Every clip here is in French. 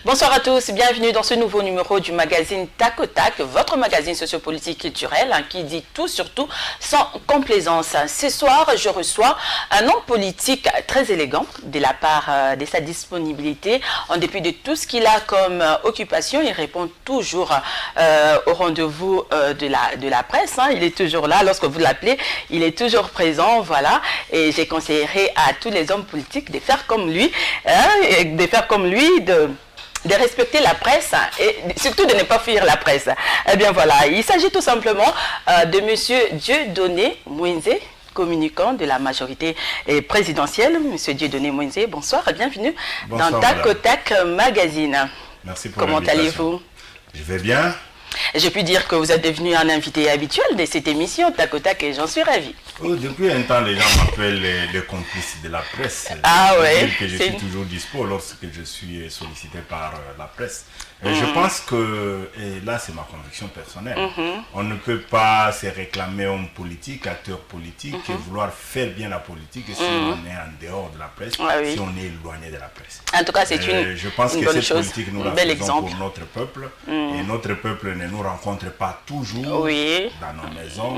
Bonsoir à tous, bienvenue dans ce nouveau numéro du magazine Tac au Tac, votre magazine sociopolitique culturel qui dit tout sur tout sans complaisance. Ce soir, je reçois un homme politique très élégant de la part de sa disponibilité. En dépit de tout ce qu'il a comme occupation, il répond toujours au rendez-vous de la presse. Il est toujours là, lorsque vous l'appelez, il est toujours présent, voilà. Et j'ai conseillerais à tous les hommes politiques de faire comme lui, de respecter la presse et surtout de ne pas fuir la presse. Eh bien voilà, il s'agit tout simplement de monsieur Dieudonné Mouinze, communicant de la majorité présidentielle. Monsieur Dieudonné Mouinze, bonsoir et bienvenue dans Tac au Tac Magazine. Merci pour Comment l'invitation. allez-vous? Je vais bien. Je puis dire que vous êtes devenu un invité habituel de cette émission Tac au Tac et j'en suis ravi. Oh, depuis un temps, les gens m'appellent les complices de la presse. Ah ouais. Que je suis toujours dispo lorsque je suis sollicité par la presse. Je pense que, et là c'est ma conviction personnelle, on ne peut pas se réclamer homme politique, acteur politique, et vouloir faire bien la politique si on est en dehors de la presse, si on est éloigné de la presse. En tout cas, c'est je pense une que bonne cette chose, politique, nous un la bel faisons exemple. pour notre peuple, et notre peuple ne nous rencontre pas toujours dans nos maisons,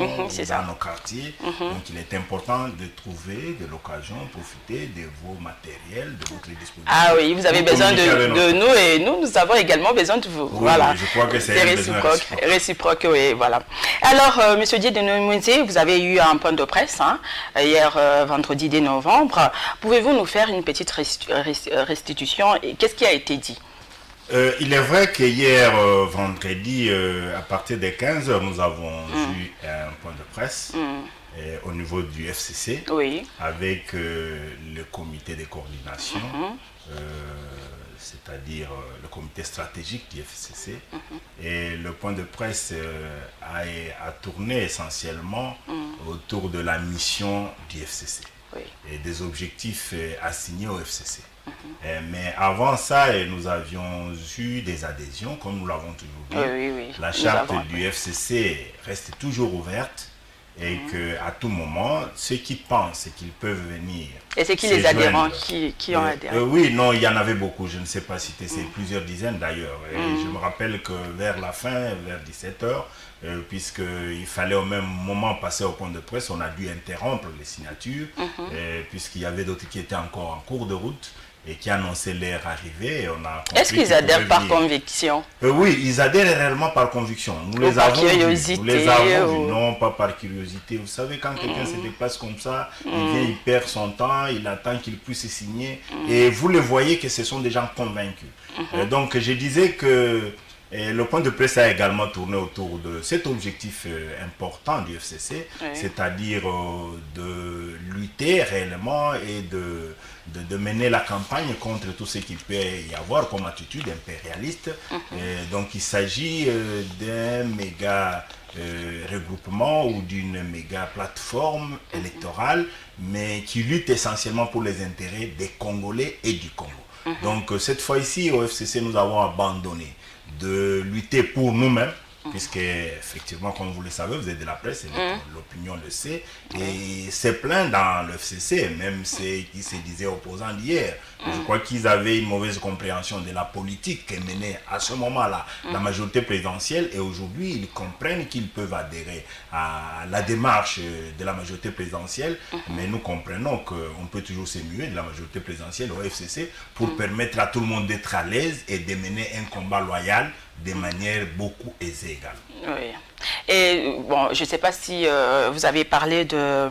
dans nos quartiers. Donc il est important de trouver de l'occasion, profiter de vos matériels, de votre disponibilité. Ah oui, vous avez besoin de nous et nous avons également besoin de vous. Oui, voilà. Je crois que c'est réciproque, oui, voilà. Alors, monsieur Dieudonné Mouinze, vous avez eu un point de presse hier, vendredi 10 novembre. Pouvez-vous nous faire une petite restitution? Qu'est-ce qui a été dit? Il est vrai que hier, vendredi, à partir des 15h, nous avons eu un point de presse au niveau du FCC avec le comité de coordination, c'est-à-dire le comité stratégique du FCC. Et le point de presse a tourné essentiellement autour de la mission du FCC et des objectifs assignés au FCC. Mais avant ça, nous avions eu des adhésions, comme nous l'avons toujours dit. La charte du FCC reste toujours ouverte et qu'à tout moment, ceux qui pensent qu'ils peuvent venir... Et c'est qui les adhérents qui ont adhéré? Oui, non, il y en avait beaucoup, je ne sais pas citer, c'est plusieurs dizaines d'ailleurs. Je me rappelle que vers la fin, vers 17h, puisqu'il fallait au même moment passer au point de presse, on a dû interrompre les signatures, puisqu'il y avait d'autres qui étaient encore en cours de route et qui annonçaient leur arrivée. Est-ce qu'ils adhèrent par conviction? Oui, ils adhèrent réellement par conviction. Nous les avons vus. Nous les avons vus. Non, pas par curiosité. Vous savez, quand quelqu'un se déplace comme ça, il vient, il perd son temps, il attend qu'il puisse signer. Et vous le voyez que ce sont des gens convaincus. Donc, je disais que le point de presse a également tourné autour de cet objectif important du FCC, c'est-à-dire de lutter réellement et de mener la campagne contre tout ce qu'il peut y avoir comme attitude impérialiste. Donc il s'agit d'un méga regroupement ou d'une méga plateforme électorale, mais qui lutte essentiellement pour les intérêts des Congolais et du Congo. Donc cette fois-ci, au FCC, nous avons abandonné de lutter pour nous-mêmes, puisque effectivement, comme vous le savez, vous êtes de la presse et l'opinion le sait, et c'est plein dans le FCC, même ceux qui se disaient opposants d'hier. Je crois qu'ils avaient une mauvaise compréhension de la politique qui menait à ce moment-là la majorité présidentielle, et aujourd'hui ils comprennent qu'ils peuvent adhérer à la démarche de la majorité présidentielle, mais nous comprenons qu'on peut toujours se muer de la majorité présidentielle au FCC pour permettre à tout le monde d'être à l'aise et de mener un combat loyal de manière beaucoup aisée également. Oui. Et bon, je ne sais pas si vous avez parlé de,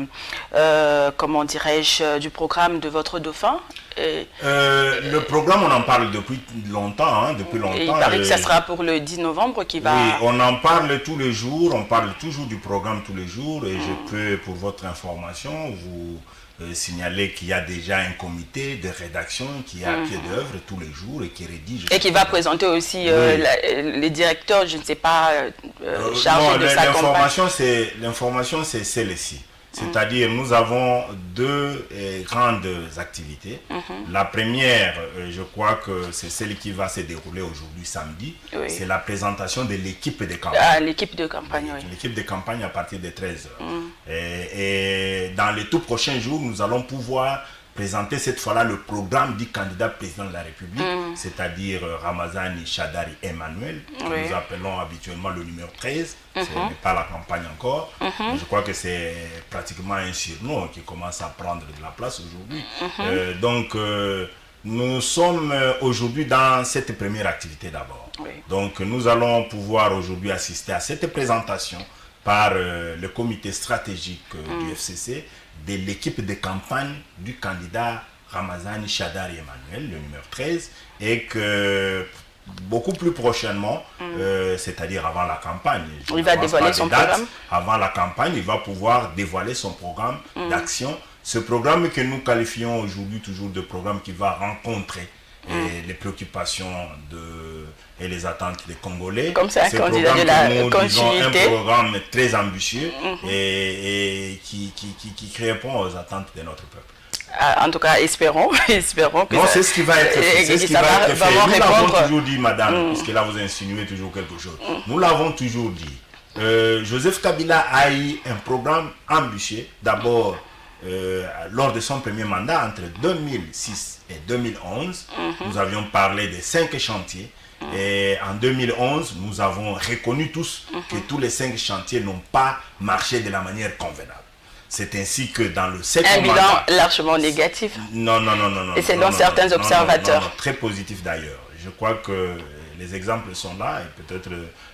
comment dirais-je, du programme de votre dauphin. Le programme, on en parle depuis longtemps. Et il paraît que ça sera pour le 10 novembre qui va... Oui, on en parle tous les jours, on parle toujours du programme tous les jours, et je peux, pour votre information, vous signaler qu'il y a déjà un comité de rédaction qui est à pied d'œuvre tous les jours et qui rédige. Et qui va présenter aussi les directeurs, je ne sais pas, chargés de sa campagne. L'information, c'est celle-ci. C'est-à-dire, nous avons deux grandes activités. La première, je crois que c'est celle qui va se dérouler aujourd'hui samedi. C'est la présentation de l'équipe de campagne. Ah, l'équipe de campagne, oui. L'équipe de campagne à partir de 13h. Et dans les tout prochains jours, nous allons pouvoir présenter cette fois-là le programme du candidat président de la République, c'est-à-dire Ramazani Shadari Emmanuel, que nous appelons habituellement le numéro 13. Ce n'est pas la campagne encore. Je crois que c'est pratiquement un surnom qui commence à prendre de la place aujourd'hui. Nous sommes aujourd'hui dans cette première activité d'abord. Donc nous allons pouvoir aujourd'hui assister à cette présentation par le comité stratégique du FCC de l'équipe de campagne du candidat Ramazani Shadari Emmanuel, le numéro 13, et que beaucoup plus prochainement, c'est-à-dire avant la campagne, il va dévoiler son programme. Avant la campagne, il va pouvoir dévoiler son programme d'action. Ce programme que nous qualifions aujourd'hui toujours de programme qui va rencontrer les préoccupations et les attentes des Congolais. Comme c'est un candidat de la continuité. Un programme très ambitieux et qui répond aux attentes de notre peuple. En tout cas, espérons que non, c'est ce qui va être fait. C'est ce qui va être fait. Nous l'avons toujours dit, madame, puisque là vous insinuez toujours quelque chose. Nous l'avons toujours dit. Joseph Kabila a eu un programme ambitieux. D'abord, lors de son premier mandat, entre 2006 et 2011, nous avions parlé des 5 chantiers. Et en 2011, nous avons reconnu tous que tous les 5 chantiers n'ont pas marché de la manière convenable. C'est ainsi que dans le second bilan largement négatif. Non. Et c'est dans certains observateurs. Non, très positif d'ailleurs. Je crois que les exemples sont là et peut-être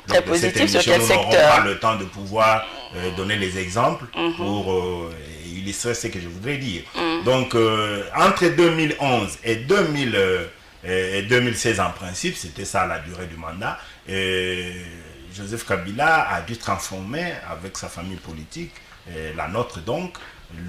très positif sur quel nous secteur. n'aurons pas le temps de pouvoir donner les exemples pour illustrer ce que je voudrais dire. Donc, entre 2011 et 2016 en principe, c'était ça la durée du mandat, Joseph Kabila a dû transformer avec sa famille politique, la nôtre donc,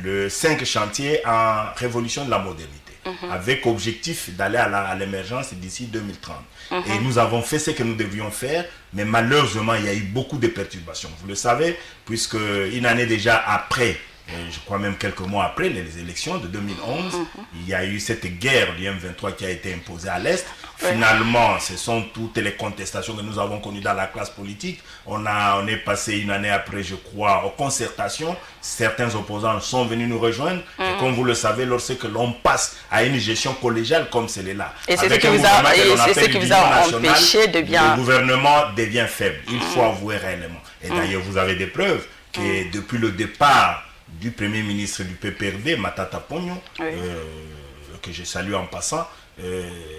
le 5 chantiers en révolution de la modernité, avec objectif d'aller à l'émergence d'ici 2030. Et nous avons fait ce que nous devions faire, mais malheureusement, il y a eu beaucoup de perturbations. Vous le savez, puisque une année déjà après, je crois même quelques mois après les élections de 2011, il y a eu cette guerre du M23 qui a été imposée à l'Est. Finalement, ce sont toutes les contestations que nous avons connues dans la classe politique. On est passé une année après, je crois, aux concertations. Certains opposants sont venus nous rejoindre. Et comme vous le savez, lorsque l'on passe à une gestion collégiale comme celle-là, et c'est ce qui vous a empêché de bien... Le gouvernement devient faible. Il faut avouer réellement. Et d'ailleurs, vous avez des preuves que depuis le départ du Premier ministre du PPRD, Matata Pogno, que je salue en passant,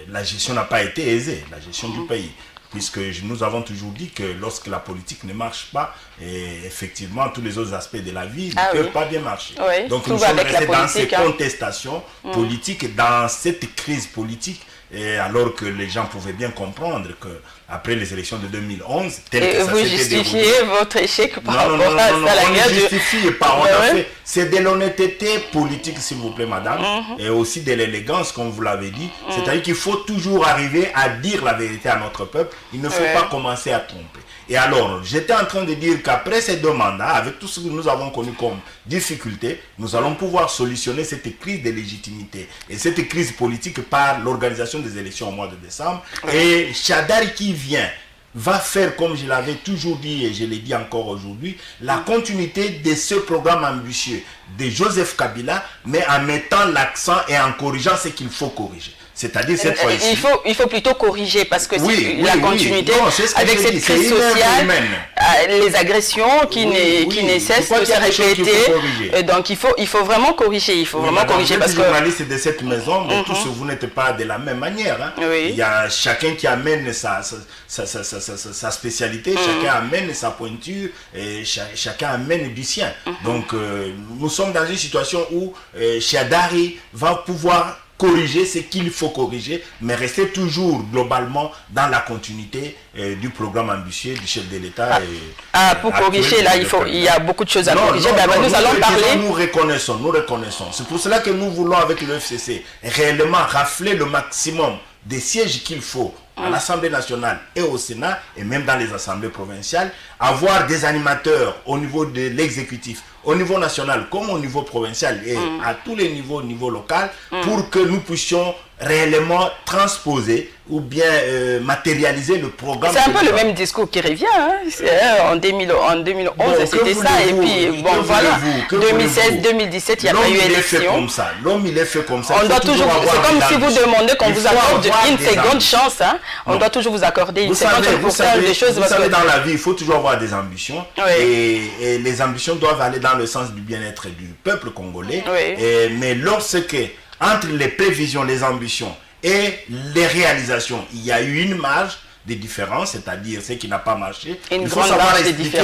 la gestion n'a pas été aisée, la gestion du pays. Puisque nous avons toujours dit que lorsque la politique ne marche pas, effectivement, tous les autres aspects de la vie ne peuvent pas bien marcher. Donc nous sommes restés dans ces contestations politiques, dans cette crise politique, et alors que les gens pouvaient bien comprendre que après les élections de 2011, et vous justifiez votre échec par rapport à la guerre. On ne justifie pas, on a fait. C'est de l'honnêteté politique, s'il vous plaît, madame, et aussi de l'élégance, comme vous l'avez dit. C'est-à-dire qu'il faut toujours arriver à dire la vérité à notre peuple. Il ne faut pas commencer à tromper. Et alors, j'étais en train de dire qu'après ces 2 mandats, avec tout ce que nous avons connu comme difficulté, nous allons pouvoir solutionner cette crise de légitimité et cette crise politique par l'organisation des élections au mois de décembre. Et Shadari qui vient va faire, comme je l'avais toujours dit et je l'ai dit encore aujourd'hui, la continuité de ce programme ambitieux de Joseph Kabila, mais en mettant l'accent et en corrigeant ce qu'il faut corriger. C'est-à-dire cette fois-ci... Il faut plutôt corriger parce que la continuité avec cette crise sociale, les agressions qui ne cessent de se répéter. Donc il faut vraiment corriger. Il faut vraiment corriger parce que... journaliste de cette maison, mais tous vous n'êtes pas de la même manière. Hein. Il y a chacun qui amène sa spécialité, chacun amène sa pointure, et chacun amène du sien. Donc nous sommes dans une situation où Shadari va pouvoir corriger ce qu'il faut corriger, mais rester toujours globalement dans la continuité du programme ambitieux du chef de l'État. Pour corriger, là, il y a beaucoup de choses à corriger. Nous allons parler. Nous reconnaissons. C'est pour cela que nous voulons, avec le FCC, réellement rafler le maximum des sièges qu'il faut à l'Assemblée nationale et au Sénat, et même dans les assemblées provinciales, avoir des animateurs au niveau de l'exécutif, au niveau national comme au niveau provincial et à tous les niveaux, au niveau local, pour que nous puissions réellement transposer ou bien matérialiser le programme. C'est un peu le même discours qui revient. En 2011, c'était ça. Et puis, bon, voilà, 2016, 2017, il n'y a pas eu élection. L'homme, il est fait comme ça. On doit toujours, c'est comme si vous demandez qu'on vous accorde une seconde chance. On doit toujours vous accorder une seconde chance pour faire des choses. Vous savez, dans la vie, il faut toujours avoir des ambitions. Et les ambitions doivent aller dans le sens du bien-être du peuple congolais. Mais lorsque, entre les prévisions, les ambitions et les réalisations, il y a eu une marge de différence, c'est-à-dire ce qui n'a pas marché. Il faut savoir expliquer.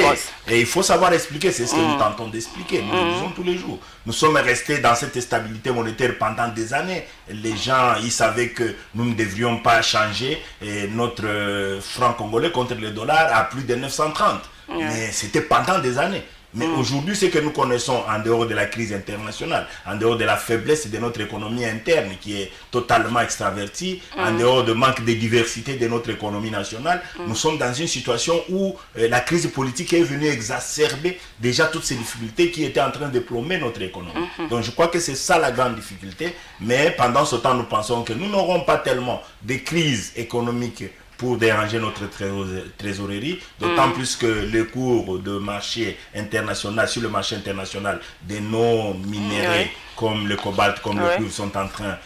Et il faut savoir expliquer, c'est ce que nous tentons d'expliquer, nous le disons tous les jours. Nous sommes restés dans cette stabilité monétaire pendant des années. Les gens, ils savaient que nous ne devrions pas changer notre franc congolais contre le dollar à plus de 930. Mais c'était pendant des années. Mais aujourd'hui, ce que nous connaissons en dehors de la crise internationale, en dehors de la faiblesse de notre économie interne qui est totalement extravertie, en dehors de manque de diversité de notre économie nationale, nous sommes dans une situation où la crise politique est venue exacerber déjà toutes ces difficultés qui étaient en train de plomber notre économie. Donc je crois que c'est ça la grande difficulté. Mais pendant ce temps, nous pensons que nous n'aurons pas tellement de crise économique pour déranger notre trésorerie, d'autant plus que les cours de marché international, sur le marché international, de nos minéraux comme le cobalt, comme le cuivre sont en train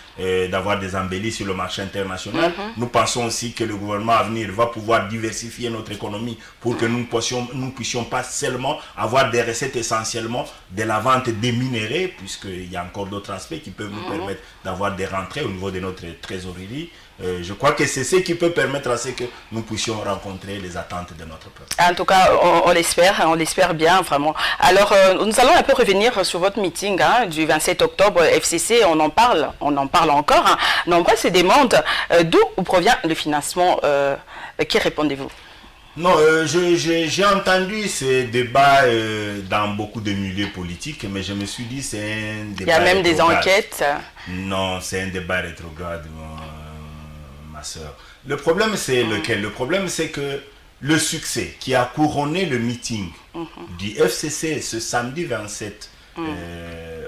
d'avoir des embellis sur le marché international. Nous pensons aussi que le gouvernement à venir va pouvoir diversifier notre économie pour que nous ne puissions pas seulement avoir des recettes essentiellement de la vente des minéraux, puisqu'il y a encore d'autres aspects qui peuvent nous permettre d'avoir des rentrées au niveau de notre trésorerie. Je crois que c'est ce qui peut permettre à ce que nous puissions rencontrer les attentes de notre peuple. En tout cas, on l'espère bien, vraiment. Alors, nous allons un peu revenir sur votre meeting du 27 octobre FCC, on en parle encore. Nombreux se demandent d'où provient le financement. Qui répondez-vous? Non, j'ai entendu ces débats dans beaucoup de milieux politiques, mais je me suis dit c'est un débat. Il y a même des enquêtes. Non, c'est un débat rétrograde, ma soeur. Le problème, c'est lequel? Le problème, c'est que le succès qui a couronné le meeting du FCC ce samedi 27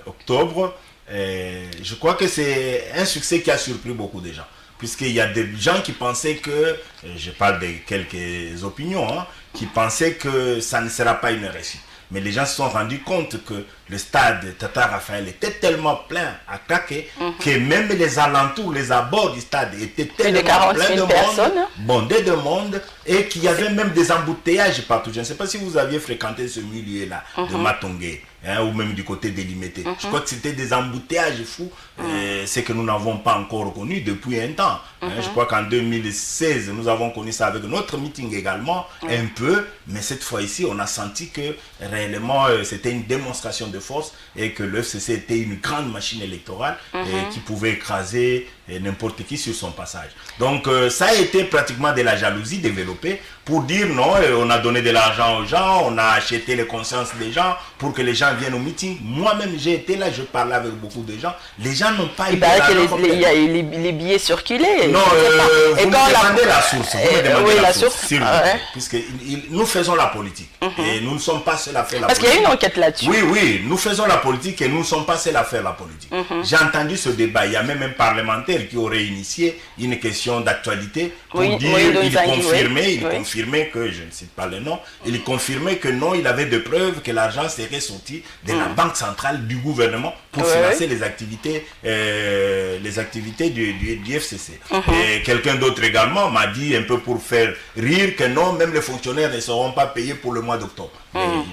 octobre, je crois que c'est un succès qui a surpris beaucoup de gens. Puisqu'il y a des gens qui pensaient que, je parle de quelques opinions, qui pensaient que ça ne sera pas une réussite. Mais les gens se sont rendus compte que le stade Tata Raphaël était tellement plein à craquer que même les alentours, les abords du stade étaient tellement pleins de monde, bondés de monde, et qu'il y avait même des embouteillages partout. Je ne sais pas si vous aviez fréquenté ce milieu-là de Matongé, ou même du côté des Limité. Je crois que c'était des embouteillages fous, c'est que nous n'avons pas encore connu depuis un temps. Je crois qu'en 2016, nous avons connu ça avec notre meeting également, un peu, mais cette fois-ci, on a senti que réellement, c'était une démonstration de force et que le FCC était une grande machine électorale qui pouvait écraser n'importe qui sur son passage. Donc, ça a été pratiquement de la jalousie développée pour dire non, on a donné de l'argent aux gens, on a acheté les consciences des gens pour que les gens viennent au meeting. Moi-même, j'ai été là, je parlais avec beaucoup de gens. Les gens n'ont pas eu il y a les billets circulés. Non, vous me demandez la source. Vous me demandez la source, s'il vous plaît. Puisque nous faisons la politique. Et nous ne sommes pas seuls à faire la politique. Parce qu'il y a une enquête là-dessus. Oui, nous faisons la politique et nous ne sommes pas seuls à faire la politique. J'ai entendu ce débat. Il y a même un parlementaire qui aurait initié une question d'actualité pour dire, il confirmait que, je ne cite pas le nom, il confirmait que non, il avait de preuves que l'argent serait sorti de la banque centrale du gouvernement pour financer les activités du FCC. Et quelqu'un d'autre également m'a dit, un peu pour faire rire, que non, même les fonctionnaires ne seront pas payés pour le mois d'octobre.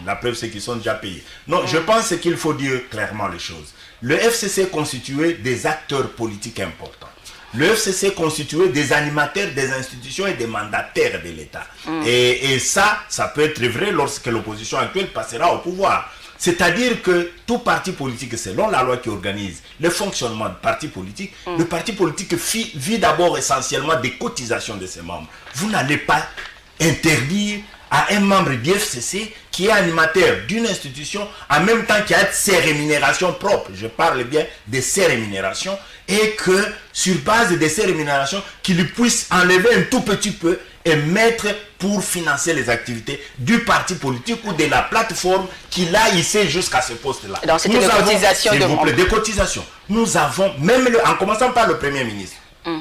La preuve, c'est qu'ils sont déjà payés. Non, je pense qu'il faut dire clairement les choses. Le FCC constituait des acteurs politiques importants. Le FCC constituait des animateurs des institutions et des mandataires de l'État. Et ça peut être vrai lorsque l'opposition actuelle passera au pouvoir. C'est-à-dire que tout parti politique, selon la loi qui organise le fonctionnement du parti politique, le parti politique vit d'abord essentiellement des cotisations de ses membres. Vous n'allez pas interdire à un membre du FCC qui est animateur d'une institution en même temps qu'il a ses rémunérations propres. Je parle bien de ses rémunérations et que sur base de ces rémunérations, qu'il puisse enlever un tout petit peu et mettre pour financer les activités du parti politique ou de la plateforme qui l'a hissé jusqu'à ce poste-là. Donc c'était des cotisations de membres. Des cotisations. Nous avons, même en commençant par le Premier ministre,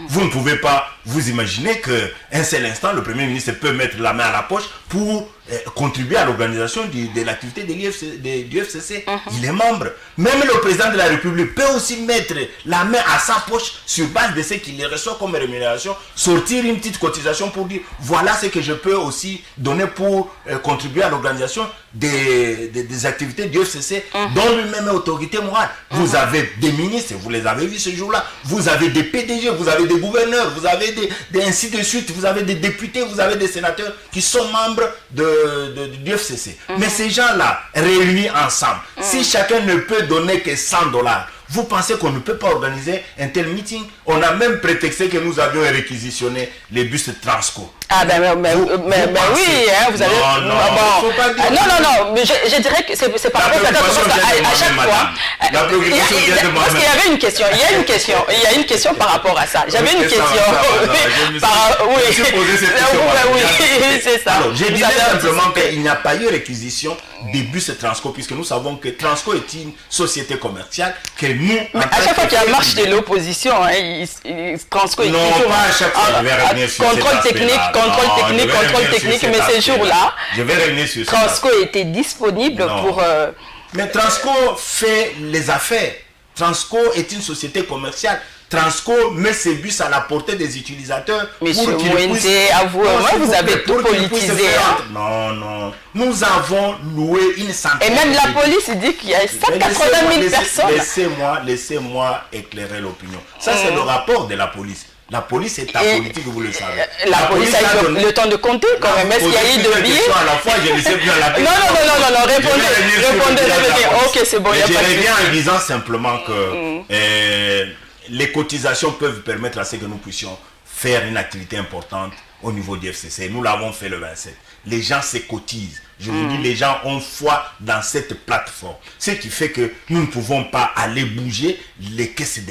vous ne pouvez pas vous imaginer qu'un seul instant, le Premier ministre peut mettre la main à la poche pour contribuer à l'organisation de l'activité du FCC. Il est membre. Même le président de la République peut aussi mettre la main à sa poche sur base de ce qu'il reçoit comme rémunération, sortir une petite cotisation pour dire voilà ce que je peux aussi donner pour contribuer à l'organisation des activités du FCC dont lui-même est autorité morale. Vous avez des ministres, vous les avez vus ce jour-là, vous avez des PDG, vous avez des gouverneurs, vous avez ainsi de suite, vous avez des députés, vous avez des sénateurs qui sont membres du FCC. Mais ces gens-là, réunis ensemble, si chacun ne peut donner que $100, vous pensez qu'on ne peut pas organiser un tel meeting? On a même prétexté que nous avions réquisitionné les bus Transco. Ah ben oui, hein, vous avez... Non, mais je dirais que c'est pas vrai. À chaque fois... Parce qu'il y avait une question, il y a une question par rapport à ça. J'avais une question. Oui, c'est ça. Je disais simplement qu'il n'y a pas eu réquisition des bus Transco, puisque nous savons que Transco est une société commerciale que nous... À chaque fois qu'il y a marche de l'opposition, Transco est toujours... Non, pas à chaque fois, je vais revenir sur contrôle technique, mais ces jours-là, Transco était disponible pour... Mais Transco fait les affaires. Transco est une société commerciale. Transco met ses bus à la portée des utilisateurs. Monsieur Mwende, vous avez tout politisé. Non. Nous avons loué une centaine. Et même la police dit qu'il y a 180 000 personnes. Laissez-moi éclairer l'opinion. Ça, c'est le rapport de la police. La police est politique, vous le savez. La police a eu le temps de compter quand même. Est-ce qu'il y a eu de billets? À la fois, je ne sais plus à la Non, répondez. Ok, c'est bon. Je reviens en disant simplement que les cotisations peuvent permettre à ce que nous puissions faire une activité importante au niveau du FCC. Nous l'avons fait le 27. Les gens se cotisent. Je vous dis, les gens ont foi dans cette plateforme. Ce qui fait que nous ne pouvons pas aller bouger les caisses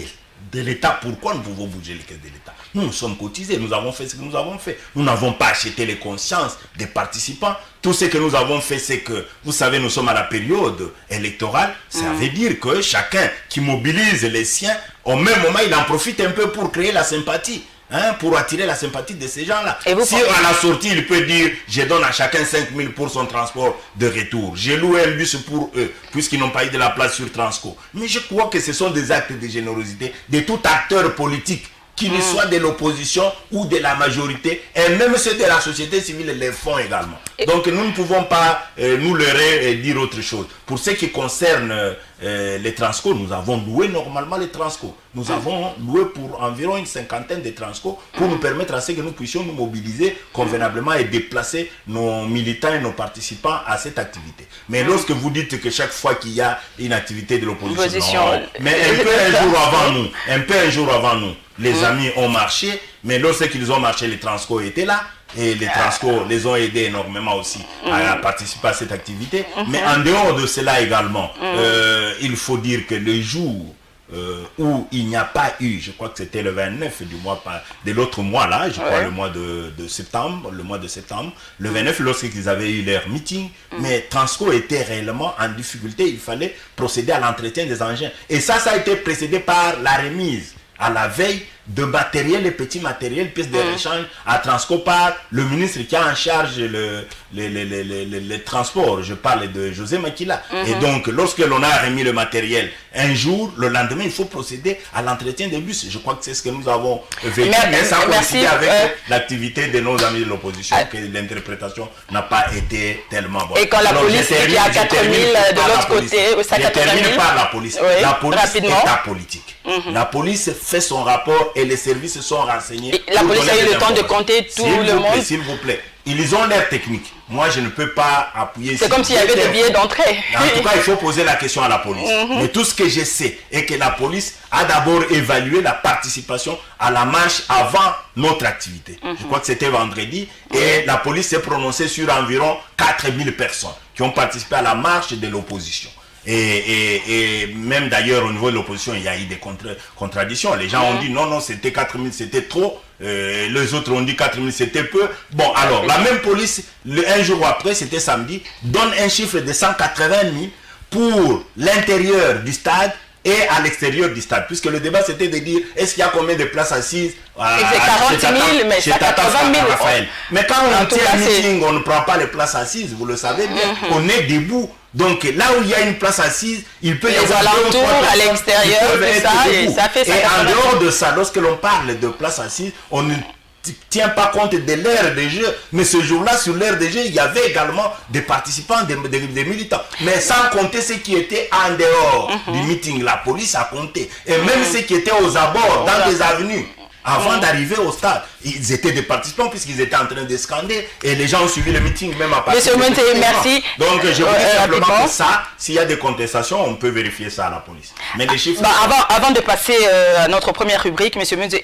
de l'État. Pourquoi nous pouvons bouger les caisses de l'État? Nous sommes cotisés, nous avons fait ce que nous avons fait. Nous n'avons pas acheté les consciences des participants. Tout ce que nous avons fait, c'est que, vous savez, nous sommes à la période électorale. Ça veut dire que chacun qui mobilise les siens, au même moment, il en profite un peu pour créer la sympathie. Pour attirer la sympathie de ces gens-là. Si à la sortie, il peut dire, je donne à chacun 5 000 pour son transport de retour. J'ai loué un bus pour eux, puisqu'ils n'ont pas eu de la place sur Transco. Mais je crois que ce sont des actes de générosité de tout acteur politique, qu'il soit de l'opposition ou de la majorité, et même ceux de la société civile les font également. Donc nous ne pouvons pas nous leurrer et dire autre chose. Pour ce qui concerne les Transco, nous avons loué normalement les Transco. Nous avons loué pour environ une cinquantaine de Transco pour nous permettre à ce que nous puissions nous mobiliser convenablement et déplacer nos militants et nos participants à cette activité. Mais lorsque vous dites que chaque fois qu'il y a une activité de l'opposition, mais un jour avant nous, les amis ont marché, mais lorsqu'ils ont marché, les Transco étaient là. Et les Transco les ont aidés énormément aussi à participer à cette activité. Mais en dehors de cela également, il faut dire que le jour où il n'y a pas eu, je crois que c'était le 29 du mois, de l'autre mois là, je crois le mois de septembre, le 29 lorsqu'ils avaient eu leur meeting, mais Transco était réellement en difficulté, il fallait procéder à l'entretien des engins. Et ça a été précédé par la remise à la veille de matériel, les petits matériels, pièces de rechange à Transco par le ministre qui a en charge les transports. Je parle de José Makila. Et donc, lorsque l'on a remis le matériel un jour, le lendemain, il faut procéder à l'entretien des bus. Je crois que c'est ce que nous avons vécu, mais ça coïncide avec l'activité de nos amis de l'opposition, que l'interprétation n'a pas été tellement bonne. Et quand la police dit qu'il y a 4 000 de l'autre côté, ça 80 000. Je termine par la police. La police est apolitique. La police fait son rapport et les services sont renseignés. Et la police a eu le temps de compter tout le monde. S'il vous plaît, ils ont l'air technique. Moi, je ne peux pas appuyer. C'est comme s'il y avait des billets d'entrée. En tout cas, il faut poser la question à la police. Mais tout ce que je sais est que la police a d'abord évalué la participation à la marche avant notre activité. Je crois que c'était vendredi. Et la police s'est prononcée sur environ 4 000 personnes qui ont participé à la marche de l'opposition. Et même d'ailleurs au niveau de l'opposition, il y a eu des contradictions. Les gens ont dit non, c'était 4 000, c'était trop. les autres ont dit 4 000, c'était peu. Bon, alors, la même police, un jour après, c'était samedi, donne un chiffre de 180 000 pour l'intérieur du stade et à l'extérieur du stade, puisque le débat c'était de dire est-ce qu'il y a combien de places assises c'est 40 000, mais c'est 80 000. Mais quand on tient un meeting, on ne prend pas les places assises, vous le savez bien, on est debout. Donc là où il y a une place assise, il peut y avoir deux ou trois personnes à l'extérieur, ça fait ça. Et en dehors de ça, lorsque l'on parle de place assise, on ne tient pas compte de l'ère de jeu, mais ce jour-là, sur l'ère de jeu, il y avait également des participants, des militants, mais sans compter ceux qui étaient en dehors du meeting. La police a compté, et même ceux qui étaient aux abords, dans des avenues, avant d'arriver au stade, ils étaient des participants puisqu'ils étaient en train de scander et les gens ont suivi le meeting même à partir de merci. Donc je vous dis simplement que ça, s'il y a des contestations, on peut vérifier ça à la police. Mais les chiffres... avant de passer à notre première rubrique, M. Munze,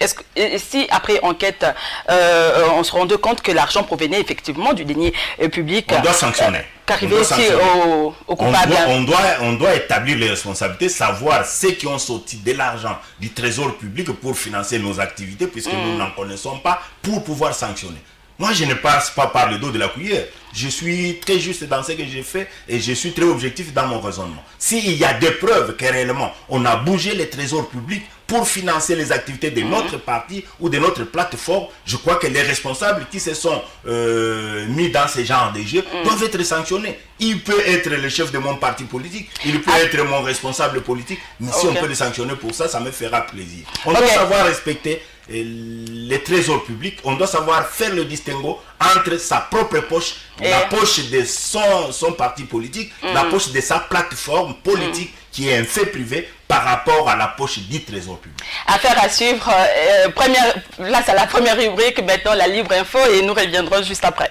si après enquête, on se rendait compte que l'argent provenait effectivement du denier public... On doit sanctionner. Qu'arriver aussi au coupable. On doit établir les responsabilités, savoir ceux qui ont sorti de l'argent du trésor public pour financer nos activités, puisque nous n'en connaissons pas, pour pouvoir sanctionner. Moi, je ne passe pas par le dos de la cuillère. Je suis très juste dans ce que j'ai fait et je suis très objectif dans mon raisonnement. S'il y a des preuves que réellement on a bougé les trésors publics pour financer les activités de notre parti ou de notre plateforme, je crois que les responsables qui se sont mis dans ce genre de jeux doivent être sanctionnés. Il peut être le chef de mon parti politique, il peut être mon responsable politique, mais si on peut le sanctionner pour ça, ça me fera plaisir. On doit savoir respecter les trésors publics, on doit savoir faire le distinguo entre sa propre poche, la poche de son parti politique, la poche de sa plateforme politique qui est un fait privé par rapport à la poche du trésor public. Affaire à suivre, là c'est la première rubrique, maintenant la Libre Info et nous reviendrons juste après.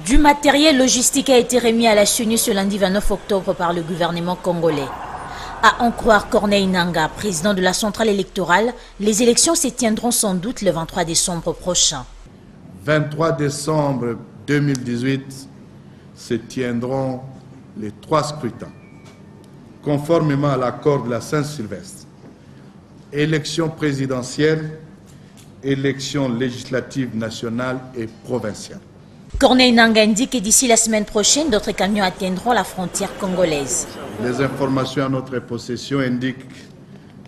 Du matériel logistique a été remis à la CENI ce lundi 29 octobre par le gouvernement congolais. À en croire Corneille Nangaa, président de la centrale électorale, les élections se tiendront sans doute le 23 décembre prochain. 23 décembre 2018 se tiendront les 3 scrutins, conformément à l'accord de la Saint-Sylvestre. Élections présidentielles, élections législatives nationales et provinciales. Corneille Nangaa indique que d'ici la semaine prochaine, d'autres camions atteindront la frontière congolaise. Les informations à notre possession indiquent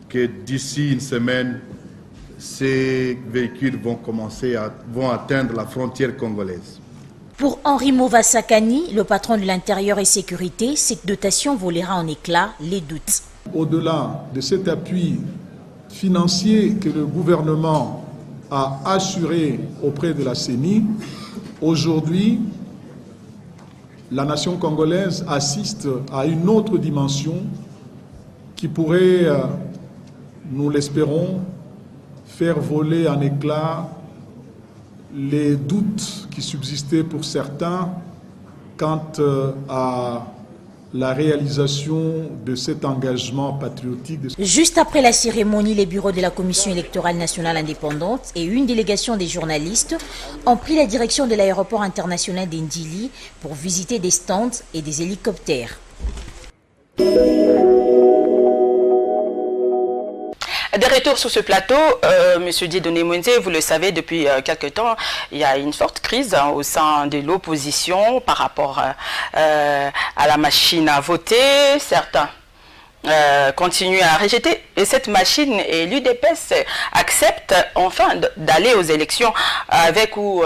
que d'ici une semaine, ces véhicules vont atteindre la frontière congolaise. Pour Henri Mouvasakani, le patron de l'Intérieur et Sécurité, cette dotation volera en éclats les doutes. Au-delà de cet appui financier que le gouvernement a assuré auprès de la CENI, aujourd'hui, la nation congolaise assiste à une autre dimension qui pourrait, nous l'espérons, faire voler en éclats les doutes qui subsistaient pour certains quant à la réalisation de cet engagement patriotique. Juste après la cérémonie, les bureaux de la Commission électorale nationale indépendante et une délégation des journalistes ont pris la direction de l'aéroport international d'Indili pour visiter des stands et des hélicoptères. De retour sur ce plateau, M. Dieudonné Munze, vous le savez, depuis quelque temps, il y a une forte crise au sein de l'opposition par rapport à la machine à voter. Certains continuent à rejeter cette machine et l'UDPS accepte enfin d'aller aux élections avec ou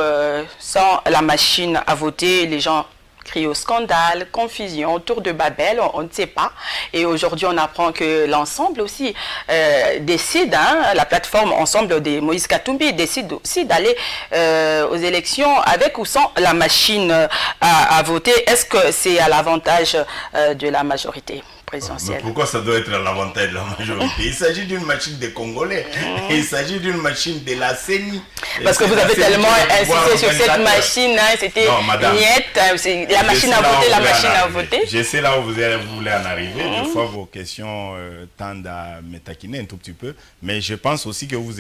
sans la machine à voter. Les gens crient au scandale, confusion, tour de Babel, on ne sait pas. Et aujourd'hui, on apprend que l'ensemble aussi décide, la plateforme Ensemble de Moïse Katumbi décide aussi d'aller aux élections avec ou sans la machine à voter. Est-ce que c'est à l'avantage de la majorité présidentielle? Mais pourquoi ça doit être à l'avantage de la majorité? Il s'agit d'une machine des Congolais. Il s'agit d'une machine de la CENI. Parce que vous avez tellement insisté sur cette machine, c'était niette, la machine à voter, la machine à voter. Je sais là où vous voulez en arriver. Des fois, vos questions tendent à me taquiner un tout petit peu. Mais je pense aussi que vous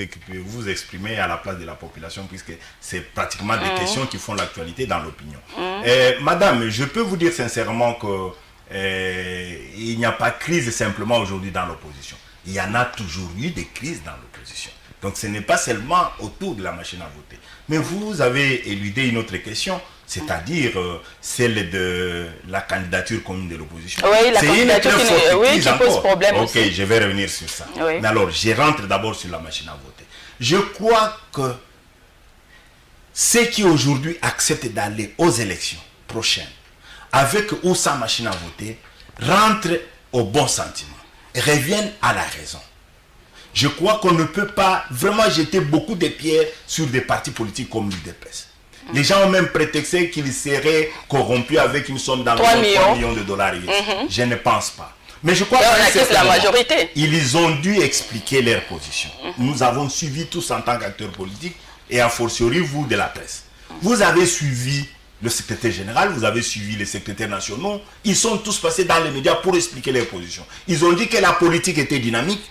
vous exprimez à la place de la population, puisque c'est pratiquement des questions qui font l'actualité dans l'opinion. Madame, je peux vous dire sincèrement que il n'y a pas de crise simplement aujourd'hui dans l'opposition. il y en a toujours eu des crises dans l'opposition. Donc ce n'est pas seulement autour de la machine à voter. Mais vous avez éludé une autre question, c'est-à-dire celle de la candidature commune de l'opposition. Oui, la candidature qui pose problème aussi. Ok, je vais revenir sur ça. Oui. Mais alors, je rentre d'abord sur la machine à voter. Je crois que ceux qui aujourd'hui acceptent d'aller aux élections prochaines, avec ou sans machine à voter, rentrent au bon sentiment et reviennent à la raison. Je crois qu'on ne peut pas vraiment jeter beaucoup de pierres sur des partis politiques comme l'UDPS. Les gens ont même prétexté qu'ils seraient corrompus avec une somme d'environ 3 millions de dollars. Je ne pense pas. Mais je crois que la majorité. Ils ont dû expliquer leur position. Nous avons suivi tous en tant qu'acteurs politiques et a fortiori vous de la presse. Vous avez suivi le secrétaire général, vous avez suivi les secrétaires nationaux. Ils sont tous passés dans les médias pour expliquer leur position. Ils ont dit que la politique était dynamique.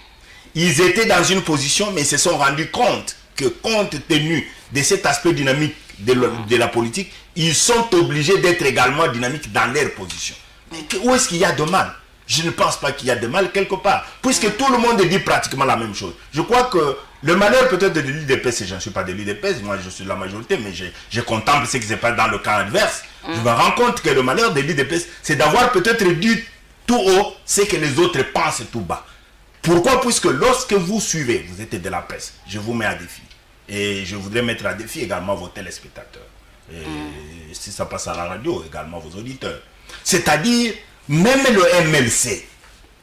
Ils étaient dans une position, mais ils se sont rendus compte que compte tenu de cet aspect dynamique de la politique, ils sont obligés d'être également dynamiques dans leur position. Mais où est-ce qu'il y a de mal? Je ne pense pas qu'il y a de mal quelque part, puisque tout le monde dit pratiquement la même chose. Je crois que le malheur peut-être de l'UDPS, et je ne suis pas de l'UDPS, moi je suis de la majorité, mais je contemple ce qui se passe dans le camp adverse. Je me rends compte que le malheur de l'UDPS, c'est d'avoir peut-être dit tout haut ce que les autres pensent tout bas. Pourquoi? Puisque lorsque vous suivez, vous êtes de la presse, je vous mets à défi. Et je voudrais mettre à défi également vos téléspectateurs. Et si ça passe à la radio, également vos auditeurs. C'est-à-dire, même le MLC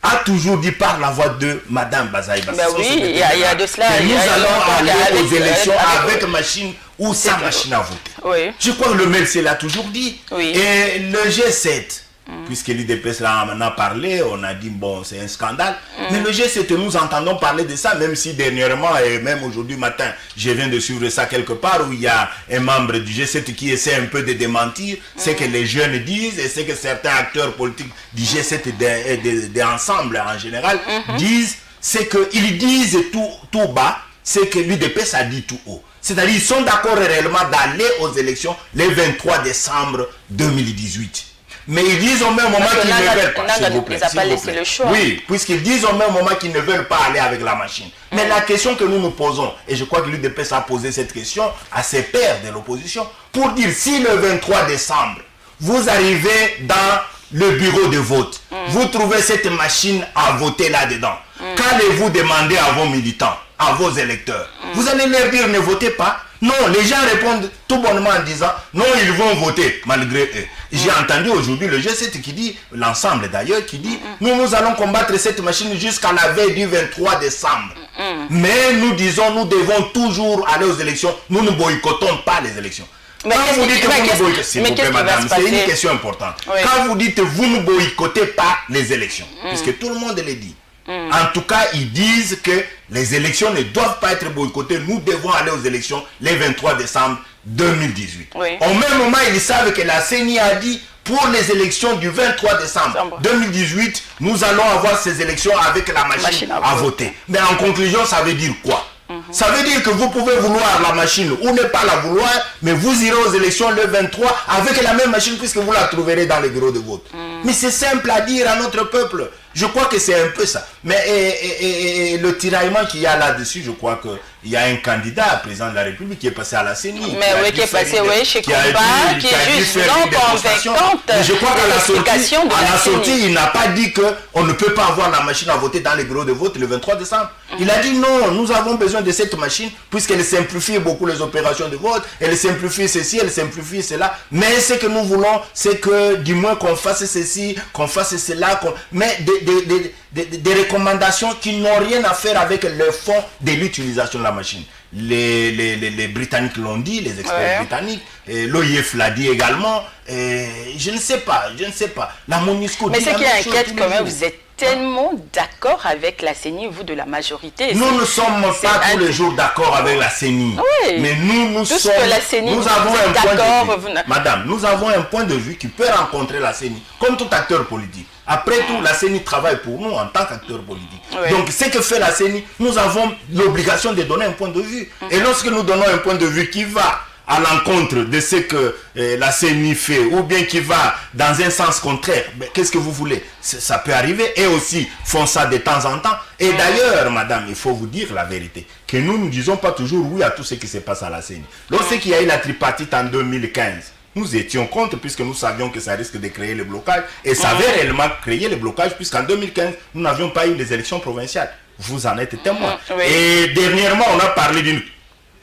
a toujours dit par la voix de Madame Bazaï Bassou. Ben oui, il y a de cela. Nous allons aller aux élections avec machine ou sans machine à voter. Oui. Je crois que le MLC l'a toujours dit. Oui. Et le G7, puisque l'UDPS en a parlé, on a dit bon c'est un scandale. Mais le G7, nous entendons parler de ça, même si dernièrement et même aujourd'hui matin, je viens de suivre ça quelque part où il y a un membre du G7 qui essaie un peu de démentir ce que les jeunes disent et ce que certains acteurs politiques du G7 d'ensemble en général disent, c'est qu'ils disent tout bas, c'est que l'UDPS a dit tout haut. C'est-à-dire qu'ils sont d'accord réellement d'aller aux élections le 23 décembre 2018. Mais ils disent au même moment qu'ils ne veulent pas. S'il vous plaît, pas laissé le choix. Oui, puisqu'ils disent au même moment qu'ils ne veulent pas aller avec la machine. Mais la question que nous nous posons, et je crois que l'UDPS a posé cette question à ses pairs de l'opposition, pour dire si le 23 décembre, vous arrivez dans le bureau de vote, vous trouvez cette machine à voter là-dedans, qu'allez-vous demander à vos militants, à vos électeurs? Vous allez leur dire ne votez pas? Non, les gens répondent tout bonnement en disant non, ils vont voter malgré eux. J'ai entendu aujourd'hui le G7 qui dit, l'ensemble d'ailleurs, qui dit nous allons combattre cette machine jusqu'à la veille du 23 décembre. Mais nous disons, nous devons toujours aller aux élections, nous ne boycottons pas les élections. Mais quand vous dites que vous ne boycottez, s'il vous plaît madame, c'est une question importante. Oui. Quand vous dites vous ne boycottez pas les élections, puisque tout le monde le dit. En tout cas, ils disent que les élections ne doivent pas être boycottées. Nous devons aller aux élections le 23 décembre 2018. Oui. Au même moment, ils savent que la CENI a dit pour les élections du 23 décembre 2018, nous allons avoir ces élections avec la machine à voter. Mais en conclusion, ça veut dire quoi? Ça veut dire que vous pouvez vouloir la machine ou ne pas la vouloir, mais vous irez aux élections le 23 avec la même machine puisque vous la trouverez dans les bureaux de vote. Mais c'est simple à dire à notre peuple. Je crois que c'est un peu ça. Mais et le tiraillement qu'il y a là-dessus, je crois qu'il y a un candidat, président de la République, qui est passé à la CENI. Mais oui, qui est passé, chez Combat, qui est juste non convaincante. Mais je crois qu'à la sortie, il n'a pas dit qu'on ne peut pas avoir la machine à voter dans les bureaux de vote le 23 décembre. Il a dit non, nous avons besoin de cette machine puisqu'elle simplifie beaucoup les opérations de vote, elle simplifie ceci, elle simplifie cela. Mais ce que nous voulons, c'est que du moins qu'on fasse ceci, qu'on fasse cela, mais des recommandations qui n'ont rien à faire avec le fond de l'utilisation de la machine. Les Britanniques l'ont dit, les experts britanniques, l'OIF l'a dit également, je ne sais pas. La MONUSCO mais ce qui inquiète quand même, vous êtes tellement d'accord avec la CENI, vous de la majorité. Nous ne sommes pas tous les jours d'accord avec la CENI. Oui. Mais nous avons un point de vue. Madame, nous avons un point de vue qui peut rencontrer la CENI, comme tout acteur politique. Après tout, la CENI travaille pour nous en tant qu'acteur politique. Oui. Donc, ce que fait la CENI, nous avons l'obligation de donner un point de vue. Et lorsque nous donnons un point de vue qui va à l'encontre de ce que la CENI fait, ou bien qui va dans un sens contraire, qu'est-ce que vous voulez? Ça peut arriver, et aussi font ça de temps en temps. Et d'ailleurs, madame, il faut vous dire la vérité, que nous ne disons pas toujours oui à tout ce qui se passe à la CENI. Lorsqu'il y a eu la tripartite en 2015, nous étions contre, puisque nous savions que ça risque de créer le blocage, et ça avait réellement créé le blocage, puisqu'en 2015, nous n'avions pas eu les élections provinciales. Vous en êtes témoin. Oui. Et dernièrement, on a parlé d'une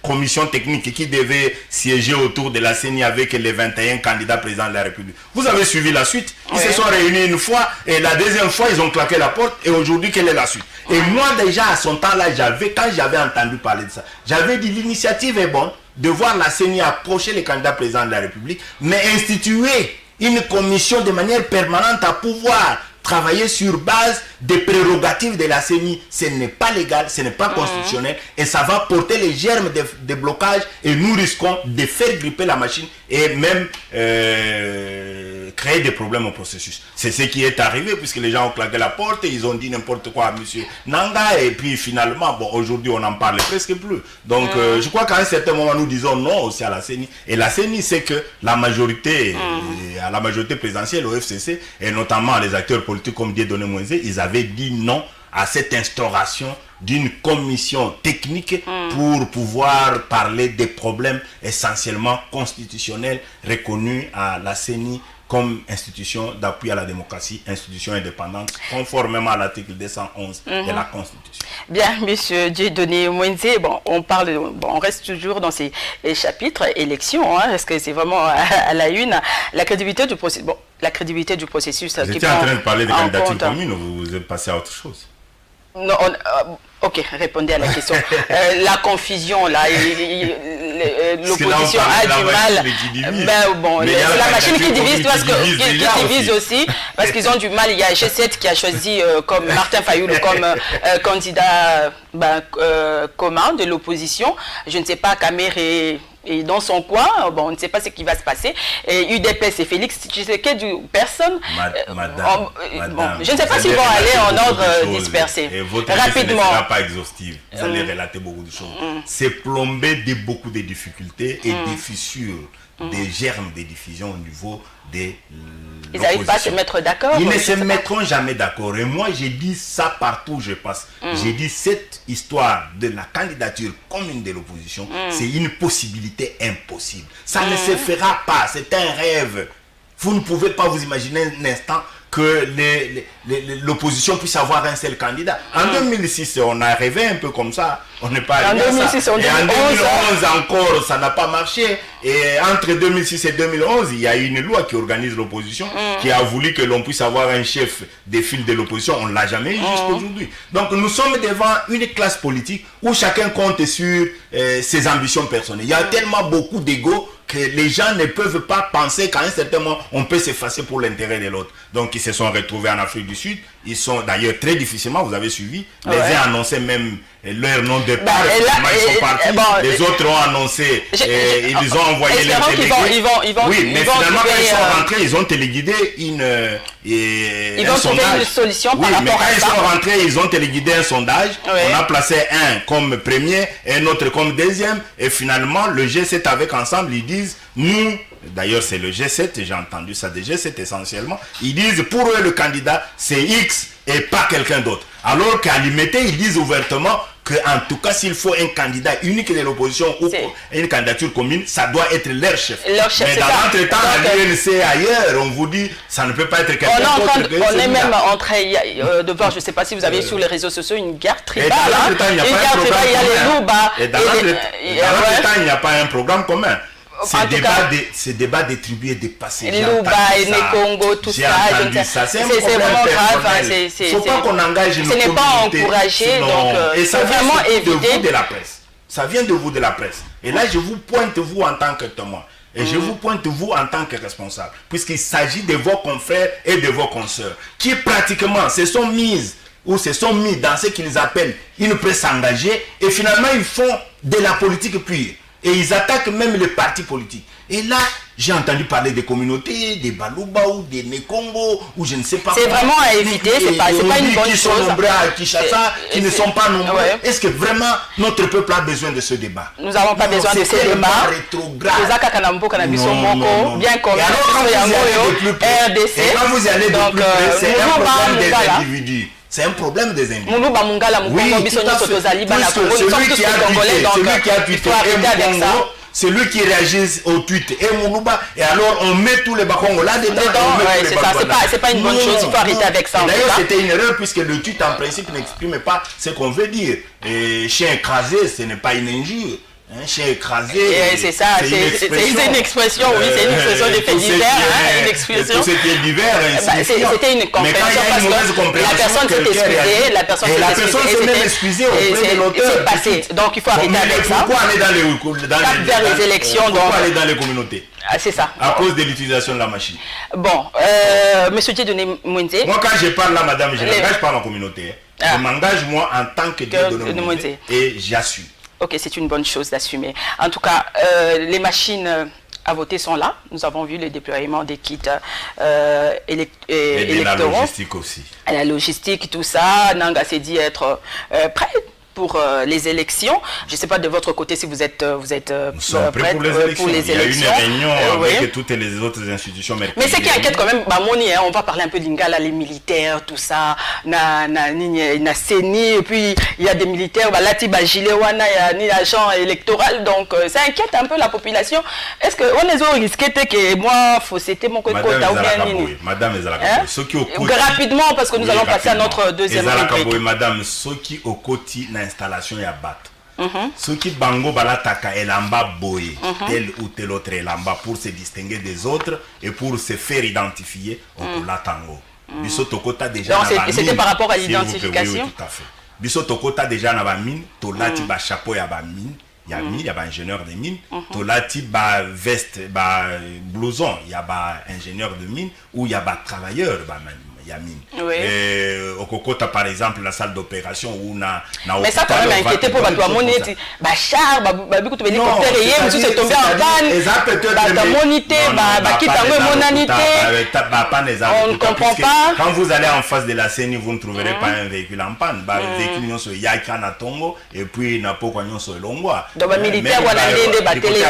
commission technique qui devait siéger autour de la CENI avec les 21 candidats présidents de la République. Vous avez suivi la suite. Ils se sont réunis une fois, et la deuxième fois, ils ont claqué la porte, et aujourd'hui, quelle est la suite? Et moi, déjà, à son temps-là, quand j'avais entendu parler de ça, j'avais dit l'initiative est bonne de voir la CENI approcher les candidats présidents de la République, mais instituer une commission de manière permanente à pouvoir travailler sur base des prérogatives de la CENI. Ce n'est pas légal, ce n'est pas constitutionnel, et ça va porter les germes de blocage, et nous risquons de faire gripper la machine et même créer des problèmes au processus. C'est ce qui est arrivé, puisque les gens ont claqué la porte et ils ont dit n'importe quoi à M. Nanga, et puis finalement, bon, aujourd'hui on n'en parle presque plus. Donc je crois qu'à un certain moment nous disons non aussi à la CENI, et la CENI c'est que la majorité, à la majorité présidentielle au FCC, et notamment les acteurs politiques comme Dieudonné Moïse, ils avaient dit non à cette instauration d'une commission technique pour pouvoir parler des problèmes essentiellement constitutionnels reconnus à la CENI comme institution d'appui à la démocratie, institution indépendante, conformément à l'article 211 de la Constitution. Bien, monsieur Dieudonné Moïse, bon, on reste toujours dans ces chapitres élections, hein, parce que c'est vraiment à la une, la crédibilité du processus. Bon, la crédibilité du processus. J'étais en train de parler de candidature commune, vous êtes passé à autre chose. Non, ok, répondez à la question. La confusion, là, l'opposition a du mal. C'est la machine qui divise, qui divise aussi, parce qu'ils ont du mal. Il y a G7 qui a choisi comme Martin Fayoulou comme candidat commun de l'opposition. Je ne sais pas, Kamere et dans son coin, bon, on ne sait pas ce qui va se passer. Et UDPS et Félix Tshisekedi, personne. Madame, je ne sais pas s'ils vont aller en ordre dispersé. Et votre rapidement. Ne sera pas exhaustive. Vous allez relater beaucoup de choses. C'est plombé de beaucoup de difficultés et des fissures, des germes de diffusion au niveau des. Ils n'arrivent pas à se mettre d'accord. Ils ne se mettront jamais d'accord. Et moi, j'ai dit ça partout où je passe. J'ai dit cette histoire de la candidature commune de l'opposition, c'est une possibilité impossible. Ça ne se fera pas. C'est un rêve. Vous ne pouvez pas vous imaginer un instant que l'opposition puisse avoir un seul candidat. En 2006, on a rêvé un peu comme ça. On n'est pas arrivé à ça. Et en 2011 encore, ça n'a pas marché. Et entre 2006 et 2011, il y a une loi qui organise l'opposition, qui a voulu que l'on puisse avoir un chef des files de l'opposition. On ne l'a jamais eu jusqu'aujourd'hui. Donc nous sommes devant une classe politique où chacun compte sur ses ambitions personnelles. Il y a tellement beaucoup d'ego que les gens ne peuvent pas penser qu'à un certain moment, on peut s'effacer pour l'intérêt de l'autre. Donc ils se sont retrouvés en Afrique du Sud. Ils sont d'ailleurs très difficilement, vous avez suivi. Les uns annonçaient même leur nom de départ. Ils sont partis. Les autres ont annoncé, ils ont envoyé leur téléguidé. Oui, mais finalement, quand ils sont rentrés, ils ont téléguidé ils vont trouver une solution par rapport à ça. Mais quand ils sont rentrés, ils ont téléguidé un sondage. On a placé un comme premier, un autre comme deuxième. Et finalement, le G7 avec ensemble, ils disent, nous, d'ailleurs c'est le G7, j'ai entendu ça des G7 essentiellement, ils disent pour eux le candidat c'est X et pas quelqu'un d'autre. Alors qu'à l'IMT, ils disent ouvertement qu'en tout cas s'il faut un candidat unique de l'opposition ou une candidature commune, ça doit être leur chef. Mais dans l'entretemps, à l'UNC ailleurs, on vous dit ça ne peut pas être quelqu'un d'autre. On est même en train de voir, je ne sais pas si vous avez sur les réseaux sociaux, une guerre tribale. Et dans l'entretemps, il n'y a pas un programme commun. Et dans l'entretemps, il n'y a pas un programme commun. Ces débats des tribus et des passés. Louba et Congo, tout ça. C'est vraiment grave. Il ne faut pas qu'on engage une communauté. Ce n'est pas encouragé. Et ça vient de vous de la presse. Ça vient de vous de la presse. Et là, je vous pointe vous en tant que témoin. Et je vous pointe vous en tant que responsable. Puisqu'il s'agit de vos confrères et de vos consoeurs. Qui pratiquement se sont mis dans ce qu'ils appellent une presse engagée. Et finalement, ils font de la politique pure. Et ils attaquent même les partis politiques. Et là, J'ai entendu parler des communautés, des Baluba ou des Nekongo, ou je ne sais pas. C'est vraiment à éviter, c'est pas une bonne chose. Qui sont nombreux à Kinshasa, qui ne sont pas nombreux. Ouais. Est-ce que vraiment notre peuple a besoin de ce débat? Nous n'avons pas besoin de ce débat. Non. Bien comme RDC. Et quand vous y allez de plus près, c'est un problème des individus. C'est un problème des individus. Oui, tout à fait. Celui qui a tweeté c'est lui qui réagit au tweet et Moulouba, et alors on met tous les Bakongos là dedans. C'est ça, c'est pas une bonne chose, il faut arrêter avec ça. D'ailleurs, c'était une erreur puisque le tweet en principe n'exprime pas ce qu'on veut dire. Et chien écrasé, ce n'est pas une injure. Un chien écrasé, c'est ça, c'est une expression, oui, c'est une expression de fait divers, une expression. Tout ce qui est divers, c'était une compréhension parce que la personne s'est excusée, la personne s'est même excusée auprès de l'auteur. C'est passé, donc il faut arrêter avec ça. Pourquoi aller vers les élections, pourquoi aller dans les communautés? C'est ça. À cause de l'utilisation de la machine. Bon, monsieur Dieudonné Mwende. Moi, quand je parle là, madame, je n'engage pas ma communauté. Je m'engage moi en tant que Dieudonné Mwende et j'assume. Ok, c'est une bonne chose d'assumer. En tout cas, les machines à voter sont là. Nous avons vu le déploiement des kits électoraux. Et la logistique aussi. La logistique, tout ça. Nanga s'est dit être prêt pour les élections. Je ne sais pas de votre côté si vous êtes nous sommes prêts pour les élections. Il y a une réunion avec toutes les autres institutions. Mais ce qui inquiète quand même, on va parler un peu d'Ingala, les militaires, tout ça, na CENI, et puis il y a des militaires, Latiba Gilewana, il y a l'agent électoral, donc ça inquiète un peu la population. Est-ce qu'on est risqué que moi, faut c'était mon côté Madame Ezalakaboui, ceux qui au côté. Rapidement, parce que nous allons passer à notre deuxième rubrique. Madame, ceux qui au côté installation ya bato. Ceux qui bango balataka elamba boye tel ou tel autre elamba pour se distinguer des autres et pour se faire identifier au latango. Biso tokota déjà donc c'était par rapport à l'identification. Oui, tout à fait. Biso tokota déjà na ba mine, tolati ba chapeau ya ba mine, ya mine, ya ba ingénieur de mine, tolati ba veste, ba blouson, ya ba ingénieur de mine ou ya ba travailleur ba Yamine. Oui. Au Kokota, par exemple, la salle d'opération où mais ça quand même inquiété pour Batou Amonité. Bachar, Babikou, tu hélicoptère et tout c'est tombé en panne. Bamonité, Bakitango et Monanité. On ne comprend pas. Quand vous allez en face de la CENI, vous ne trouverez pas un véhicule en panne. Le véhicule n'y a Yaka na Tongo et puis n'a pas quoi sur Longwa. Donc, les militaires, on a des batelés,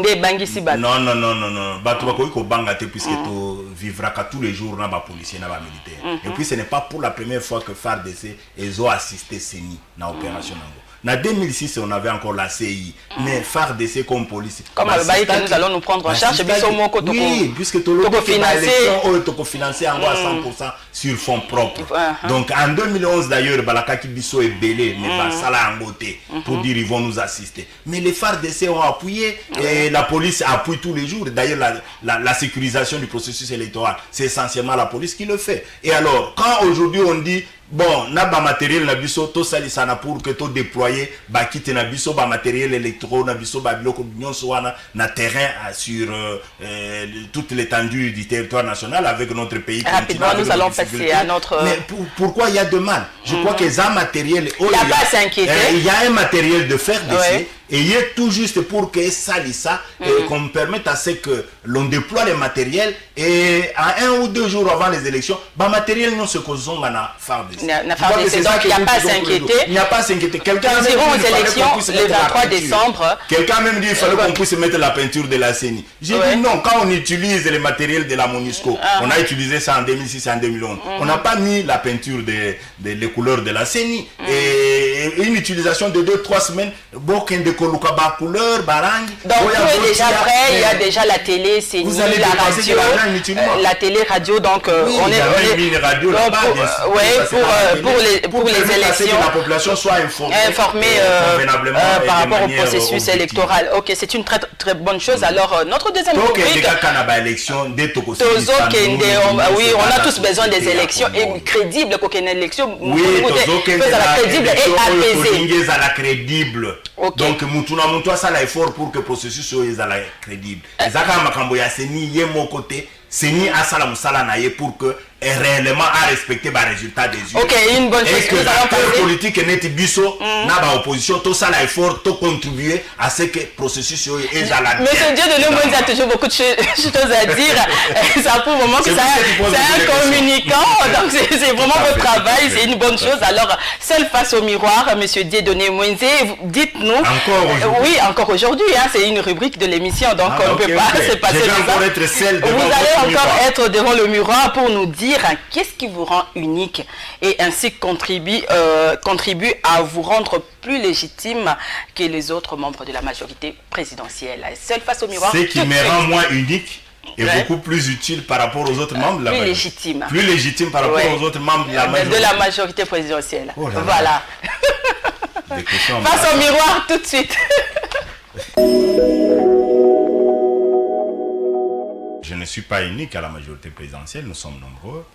des bangisi bat. Non. Batou Bakoiko Bangate, puisque tu vivras tous les jours dans la police. Militaire. Et puis ce n'est pas pour la première fois que FARDC ont assisté CENI dans l'opération. En 2006, on avait encore la CI, mais FARDC comme police. Comme nous allons nous prendre en charge, oui, puisque tu as financé en 100% sur fonds propres. Donc en 2011 d'ailleurs, Balakaki Bisso est belé, mais Basala en beauté pour dire ils vont nous assister. Mais les FARDC ont appuyé et la police appuie tous les jours. D'ailleurs, la sécurisation du processus électoral, c'est essentiellement la police qui le fait. Et alors, quand aujourd'hui on dit bon, na ba matériel na biso to salisana pour que to déployer ba kite na biso ba matériel électro na biso ba biloko nyonso wana na terrain sur toute l'étendue du territoire national avec notre pays. Rapidement, nous allons passer à notre. Mais pourquoi il y a de mal? Je crois que ça matériel. Il n'y a pas à s'inquiéter. Il y a un matériel de fer d'essai. Et il est tout juste pour que ça lit ça, qu'on permette à ce que l'on déploie les matériels et à 1 ou 2 jours avant les élections, le matériel non se cause na FARDC. Donc il n'y a pas à s'inquiéter. Il n'y a pas à s'inquiéter. Nous irons aux élections le 23 décembre. Quelqu'un même dit qu'il fallait qu'on puisse mettre la peinture de la CENI. J'ai dit non, quand on utilise les matériels de la MONUSCO, on a utilisé ça en 2006 et en 2011. On n'a pas mis la peinture des couleurs de la CENI. Et une utilisation de 2-3 semaines, couleur, barang. Donc tout est déjà prêt, il y a déjà la télé, c'est la radio, la télé radio, donc on est pour les élections, la population soit informée par rapport au processus électoral. Ok, c'est une très bonne chose. Alors notre deuxième rubrique, oui, on a tous besoin des élections et crédibles, qu'aucune élection crédible et apaisée. Donc Moutouna ça l'effort pour que le processus soit crédible. Ezaka makambo ya CENI yé mon côté, CENI a sala musala naye pour que et réellement à respecter le résultat des urnes. Ok, une bonne chose. Et que l'acteur politique n'est biso, n'a pas opposition, tout ça l'effort, tout contribuer à ce que le processus est à la bien. Monsieur Dieudonné Moïse a toujours beaucoup de choses à dire. Ça prouve vraiment que c'est un communicant. Donc c'est vraiment votre travail, c'est une bonne chose. Alors, seul face au miroir, Monsieur Dieudonné Moïse, dites-nous. Encore aujourd'hui. Oui, encore aujourd'hui. C'est une rubrique de l'émission, donc on ne peut pas se passer de ça. Vous allez encore être devant le miroir pour nous dire qu'est-ce qui vous rend unique et ainsi contribue à vous rendre plus légitime que les autres membres de la majorité présidentielle. Seul face au miroir. Ce qui me rend moins unique et beaucoup plus utile par rapport aux autres membres de la majorité. Légitime. Plus légitime par rapport aux autres membres de la majorité présidentielle. Oh là voilà. Face au miroir tout de suite. Je ne suis pas unique à la majorité présidentielle, nous sommes nombreux.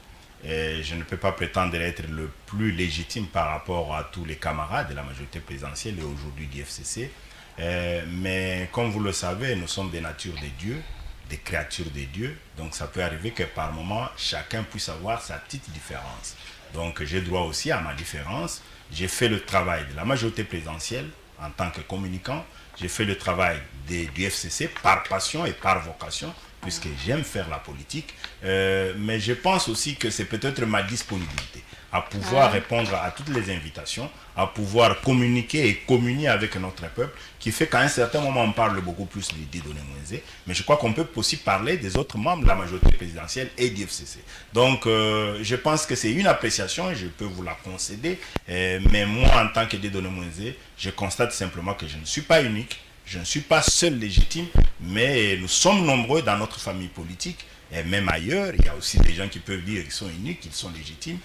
Et je ne peux pas prétendre être le plus légitime par rapport à tous les camarades de la majorité présidentielle et aujourd'hui du FCC. Mais comme vous le savez, nous sommes des natures des dieux, des créatures des dieux. Donc ça peut arriver que par moment, chacun puisse avoir sa petite différence. Donc j'ai droit aussi à ma différence. J'ai fait le travail de la majorité présidentielle en tant que communicant. J'ai fait le travail du FCC par passion et par vocation, puisque j'aime faire la politique. Mais je pense aussi que c'est peut-être ma disponibilité à pouvoir répondre à toutes les invitations, à pouvoir communiquer et communier avec notre peuple, qui fait qu'à un certain moment, on parle beaucoup plus de Dieudonné Moïse, mais je crois qu'on peut aussi parler des autres membres de la majorité présidentielle et du FCC. Donc, je pense que c'est une appréciation, et je peux vous la concéder, mais moi, en tant que Dieudonné Moïse, je constate simplement que je ne suis pas unique, je ne suis pas seul légitime, mais nous sommes nombreux dans notre famille politique, et même ailleurs, il y a aussi des gens qui peuvent dire qu'ils sont uniques, qu'ils sont légitimes.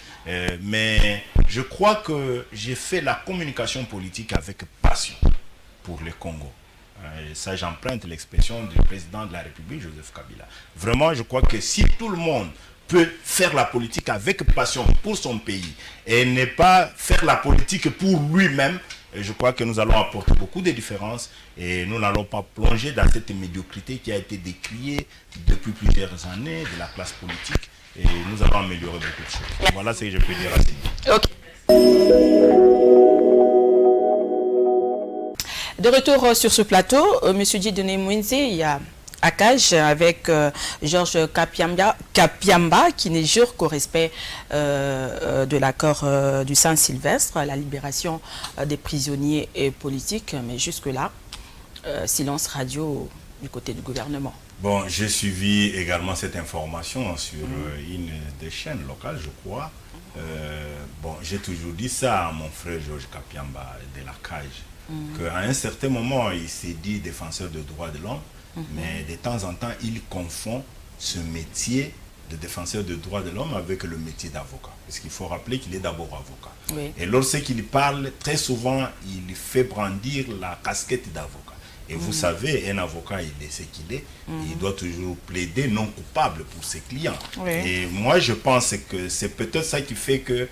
Mais je crois que j'ai fait la communication politique avec passion pour le Congo. Et ça, j'emprunte l'expression du président de la République, Joseph Kabila. Vraiment, je crois que si tout le monde peut faire la politique avec passion pour son pays et ne pas faire la politique pour lui-même, je crois que nous allons apporter beaucoup de différences et nous n'allons pas plonger dans cette médiocrité qui a été décriée depuis plusieurs années de la classe politique et nous allons améliorer beaucoup de choses. Voilà ce que je peux dire à ce niveau. De retour sur ce plateau, M. Dieudonné Moïse, il y a Akage avec Georges Kapiamba qui ne jure qu'au respect de l'accord du Saint-Sylvestre, la libération des prisonniers et politiques, mais jusque-là, silence radio du côté du gouvernement. Bon, j'ai suivi également cette information sur une des chaînes locales, je crois. Bon, j'ai toujours dit ça à mon frère Georges Kapiamba de l'Akage, qu'à un certain moment, il s'est dit défenseur des droits de l'homme, mais de temps en temps, il confond ce métier de défenseur des droits de l'homme avec le métier d'avocat. Parce qu'il faut rappeler qu'il est d'abord avocat. Oui. Et lorsqu'il parle, très souvent, il fait brandir la casquette d'avocat. Et vous savez, un avocat, il est ce qu'il est. Il doit toujours plaider non coupable pour ses clients. Oui. Et moi, je pense que c'est peut-être ça qui fait que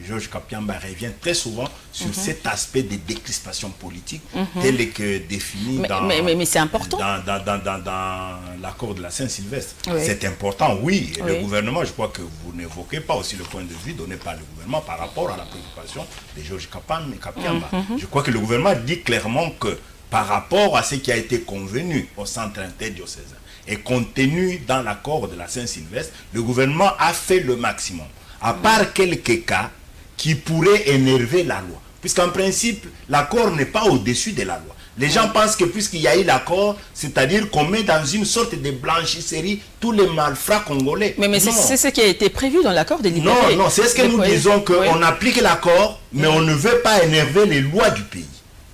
Georges Kapiamba revient très souvent sur cet aspect de décrispation politique tel que défini mais c'est important. Dans l'accord de la Saint-Sylvestre. Oui. C'est important, oui. Et le gouvernement, je crois que vous n'évoquez pas aussi le point de vue donné par le gouvernement par rapport à la préoccupation de Georges Kapiamba. Je crois que le gouvernement dit clairement que par rapport à ce qui a été convenu au centre interdiocésain et contenu dans l'accord de la Saint-Sylvestre, le gouvernement a fait le maximum. À part quelques cas qui pourraient énerver la loi. Puisqu'en principe, l'accord n'est pas au-dessus de la loi. Les gens pensent que puisqu'il y a eu l'accord, c'est-à-dire qu'on met dans une sorte de blanchisserie tous les malfrats congolais. Mais c'est ce qui a été prévu dans l'accord de libérer. Non, c'est ce que nous disons, qu'on applique l'accord, mais on ne veut pas énerver les lois du pays.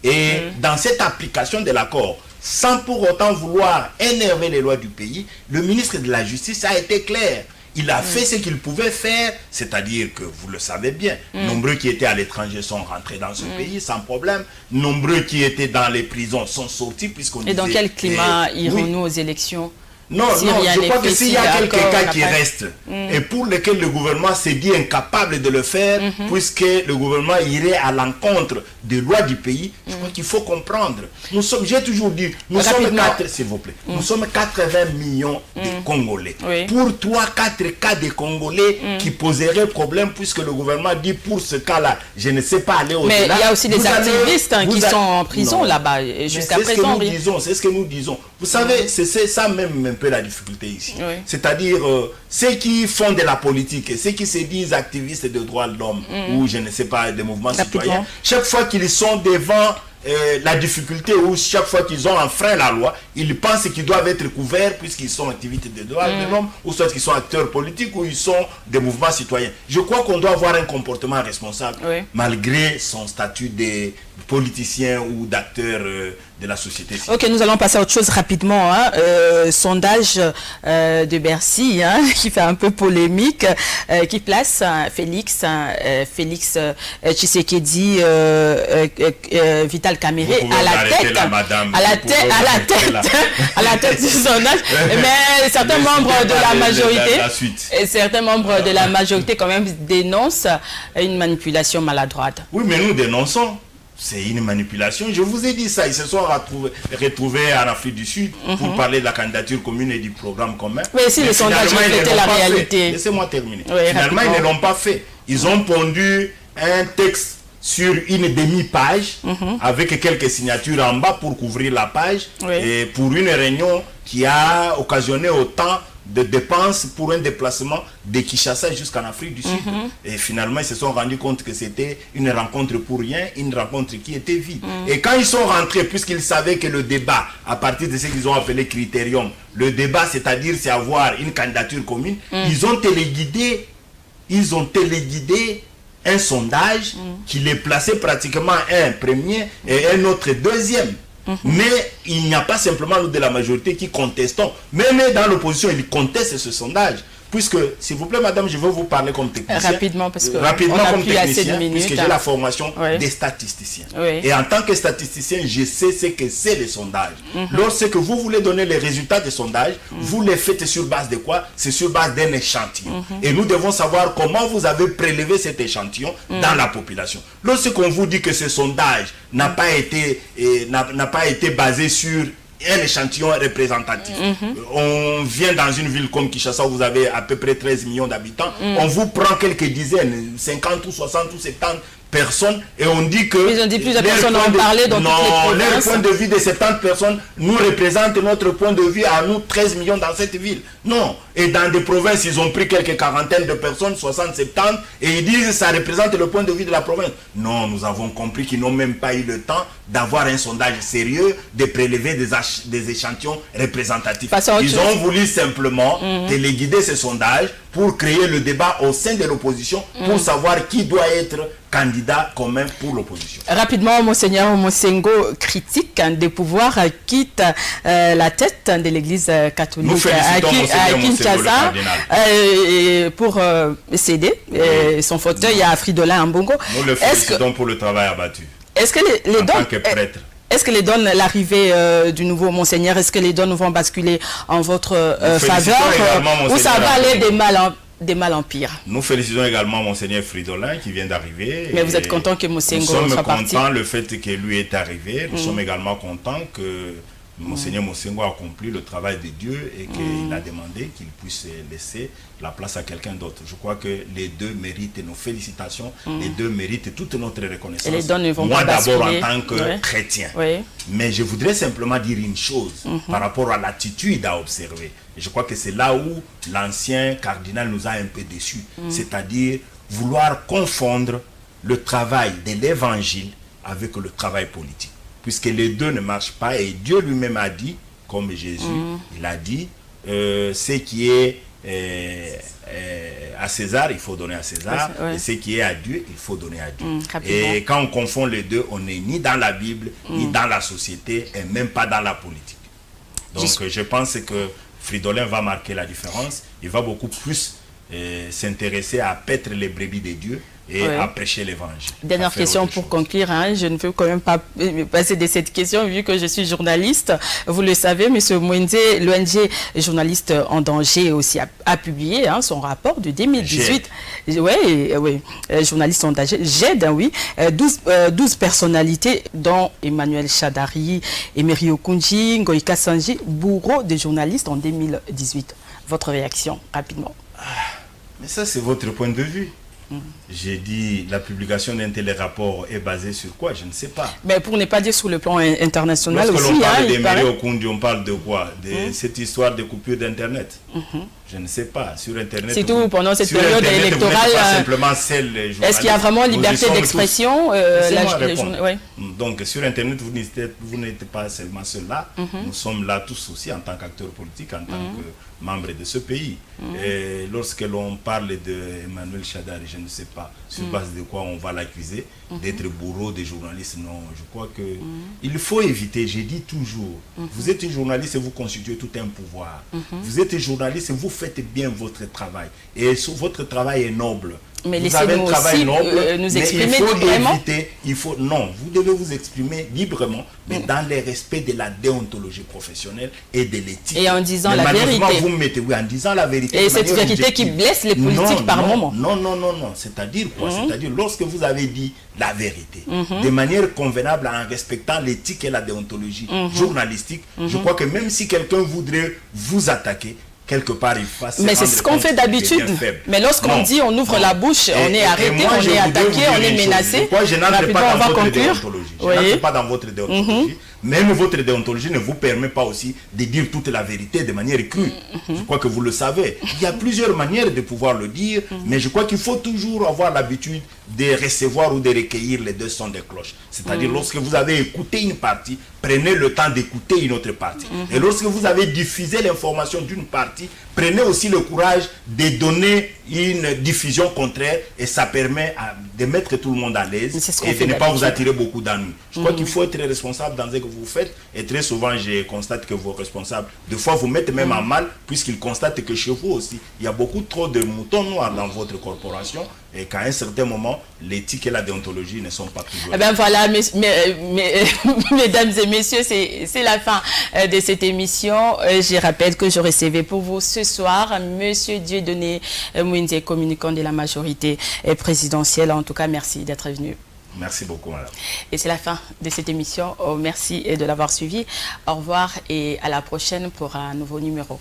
Et dans cette application de l'accord, sans pour autant vouloir énerver les lois du pays, le ministre de la Justice a été clair. Il a fait ce qu'il pouvait faire, c'est-à-dire que, vous le savez bien, nombreux qui étaient à l'étranger sont rentrés dans ce pays sans problème, nombreux qui étaient dans les prisons sont sortis puisqu'on disait... Et dans quel climat irons-nous aux élections Non, je crois que s'il y a quelqu'un qui reste et pour lequel le gouvernement s'est dit incapable de le faire, puisque le gouvernement irait à l'encontre des lois du pays, je crois qu'il faut comprendre. Nous sommes, j'ai toujours dit, nous sommes 4, s'il vous plaît, nous sommes 80 millions de Congolais. Pour 3-4 cas de Congolais qui poseraient problème, puisque le gouvernement dit pour ce cas-là, je ne sais pas aller au-delà. Mais il y a aussi des activistes qui sont en prison là-bas jusqu'à présent. C'est ce que nous disons. Vous savez, c'est ça même un peu la difficulté ici. C'est-à-dire, ceux qui font de la politique, ceux qui se disent activistes de droits de l'homme, ou je ne sais pas, des mouvements citoyens, chaque fois qu'ils sont devant la difficulté, ou chaque fois qu'ils ont enfreint la loi, ils pensent qu'ils doivent être couverts puisqu'ils sont activistes de droits de l'homme, ou soit qu'ils sont acteurs politiques, ou ils sont des mouvements citoyens. Je crois qu'on doit avoir un comportement responsable, malgré son statut de politicien ou d'acteur de la société. Ok, nous allons passer à autre chose rapidement. Sondage de Bercy, qui fait un peu polémique, qui place Félix Tshisekedi, Vital Kamerhe à la tête du sondage. Mais certains membres de la majorité, quand même dénoncent une manipulation maladroite. Oui, mais nous dénonçons. C'est une manipulation. Je vous ai dit ça. Ils se sont retrouvés en Afrique du Sud pour parler de la candidature commune et du programme commun. Mais si les sondages reflétaient la réalité. Laissez-moi terminer. Finalement, ils ne l'ont pas fait. Ils ont pondu un texte sur une demi-page avec quelques signatures en bas pour couvrir la page et pour une réunion qui a occasionné autant de dépenses pour un déplacement de Kinshasa jusqu'en Afrique du Sud. Et finalement, ils se sont rendus compte que c'était une rencontre pour rien, une rencontre qui était vide. Et quand ils sont rentrés, puisqu'ils savaient que le débat, à partir de ce qu'ils ont appelé critérium, le débat, c'est-à-dire c'est avoir une candidature commune, ils ont téléguidé un sondage qui les plaçait pratiquement un premier et un autre deuxième. Mais il n'y a pas simplement nous de la majorité qui contestons. Même dans l'opposition, ils contestent ce sondage. Puisque, s'il vous plaît, madame, je veux vous parler comme technicien. Rapidement, parce que comme technicien, puisque j'ai la formation des statisticiens. Et en tant que statisticien, je sais ce que c'est les sondages. Lorsque vous voulez donner les résultats des sondages, vous les faites sur base de quoi? C'est sur base d'un échantillon. Et nous devons savoir comment vous avez prélevé cet échantillon dans la population. Lorsqu'on vous dit que ce sondage n'a pas été basé sur un échantillon représentatif. On vient dans une ville comme Kinshasa où vous avez à peu près 13 millions d'habitants. On vous prend quelques dizaines, 50 ou 60 ou 70 personnes et on dit que ils ont dit plusieurs personnes ont parlé dans toutes les provinces. Leur point de vue de 70 personnes nous représente notre point de vue à nous 13 millions dans cette ville. Non. Et dans des provinces, ils ont pris quelques quarantaines de personnes, 60, 70, et ils disent que ça représente le point de vue de la province. Non, nous avons compris qu'ils n'ont même pas eu le temps d'avoir un sondage sérieux, de prélever des échantillons représentatifs. Ils ont voulu simplement téléguider ce sondage pour créer le débat au sein de l'opposition, pour savoir qui doit être candidat commun pour l'opposition. Rapidement, Monseigneur Mosengo critique des pouvoirs quitte la tête de l'église catholique à Kinshasa pour céder son fauteuil à Fridolin Ambongo. Nous le félicitons pour le travail abattu. Est-ce que les dons, est-ce que les dons, l'arrivée du nouveau Monseigneur, est-ce que les dons vont basculer en votre faveur ou ça va aller des mal en pire? Nous félicitons également Monseigneur Fridolin qui vient d'arriver. Mais vous êtes content que Mosengo soit parti? Nous sommes contents le fait que lui est arrivé. Nous sommes également contents que Monseigneur Mosengo a accompli le travail de Dieu et qu'il a demandé qu'il puisse laisser la place à quelqu'un d'autre. Je crois que les deux méritent nos félicitations, les deux méritent toute notre reconnaissance. Et les dons ne vont Moi pas d'abord en basculer. tant que chrétien. Mais je voudrais simplement dire une chose par rapport à l'attitude à observer. Et je crois que c'est là où l'ancien cardinal nous a un peu déçus. C'est-à-dire vouloir confondre le travail de l'évangile avec le travail politique. Puisque les deux ne marchent pas et Dieu lui-même a dit, comme Jésus, il a dit, ce qui est à César, il faut donner à César, et ce qui est à Dieu, il faut donner à Dieu. Et quand on confond les deux, on n'est ni dans la Bible, ni dans la société, et même pas dans la politique. Donc je pense que Fridolin va marquer la différence, il va beaucoup plus s'intéresser à paître les brebis de Dieu et à prêcher l'évangile. Dernière question pour conclure, hein. Je ne veux quand même pas passer de cette question vu que je suis journaliste. Vous le savez, M. Mwende, l'ONG Journalistes en danger aussi a publié son rapport de 2018. Oui, Journalistes en danger, GED, oui. 12 personnalités dont Emmanuel Shadari, Emery Okunji, Ngoïka Sanji, bourreau de journalistes en 2018. Votre réaction, rapidement. Mais ça, c'est votre point de vue. J'ai dit, la publication d'un tel rapport est basée sur quoi? Je ne sais pas. Mais pour ne pas dire sur le plan international lorsque aussi. Lorsque l'on parle d'Emery Okunji, on parle de quoi? De cette histoire de coupure d'Internet. Je ne sais pas. Sur Internet. C'est tout pendant cette période électorale. Est-ce qu'il y a vraiment liberté d'expression? Donc sur Internet, vous n'êtes pas seulement ceux-là. Nous sommes là tous aussi en tant qu'acteurs politiques, en tant que membres de ce pays. Et lorsque l'on parle d'Emmanuel Shadari, je ne sais pas sur base de quoi on va l'accuser d'être bourreau des journalistes. Non, je crois que il faut éviter. J'ai dit toujours, vous êtes journaliste et vous constituez tout un pouvoir. Vous êtes journaliste et vous faites bien votre travail. Et votre travail est noble. Mais laissez-nous aussi nous exprimer librement. Non, vous devez vous exprimer librement, mais dans le respect de la déontologie professionnelle et de l'éthique. Et en disant la vérité. Vous mettez, en disant la vérité. Et cette vérité qui blesse les politiques par moment. Non. C'est-à-dire quoi? C'est-à-dire lorsque vous avez dit la vérité, de manière convenable, en respectant l'éthique et la déontologie journalistique, je crois que même si quelqu'un voudrait vous attaquer, quelque part, il fasse. Mais c'est ce qu'on fait d'habitude. Mais lorsqu'on dit, on ouvre la bouche, on est arrêté, on est attaqué, on est menacé. Moi, je n'entre pas dans votre déontologie. Je n'entre pas dans votre déontologie. Même votre déontologie ne vous permet pas aussi de dire toute la vérité de manière crue. Je crois que vous le savez. Il y a plusieurs manières de pouvoir le dire, mais je crois qu'il faut toujours avoir l'habitude de recevoir ou de recueillir les deux sons des cloches. C'est-à-dire, lorsque vous avez écouté une partie, prenez le temps d'écouter une autre partie. Et lorsque vous avez diffusé l'information d'une partie, prenez aussi le courage de donner une diffusion contraire, et ça permet de mettre tout le monde à l'aise et de ne pas vous attirer beaucoup d'ennuis. Je crois qu'il faut être responsable dans ce que vous faites, et très souvent je constate que vos responsables, des fois vous mettez même en mal, puisqu'ils constatent que chez vous aussi, il y a beaucoup trop de moutons noirs dans votre corporation, et qu'à un certain moment, l'éthique et la déontologie ne sont pas toujours... Eh bien voilà, mesdames et messieurs, c'est la fin de cette émission. Je rappelle que je recevais pour vous ce soir M. Dieudonné Mwende, communicant de la majorité présidentielle. En tout cas, merci d'être venu. Merci beaucoup, madame. Et c'est la fin de cette émission. Merci de l'avoir suivi. Au revoir et à la prochaine pour un nouveau numéro.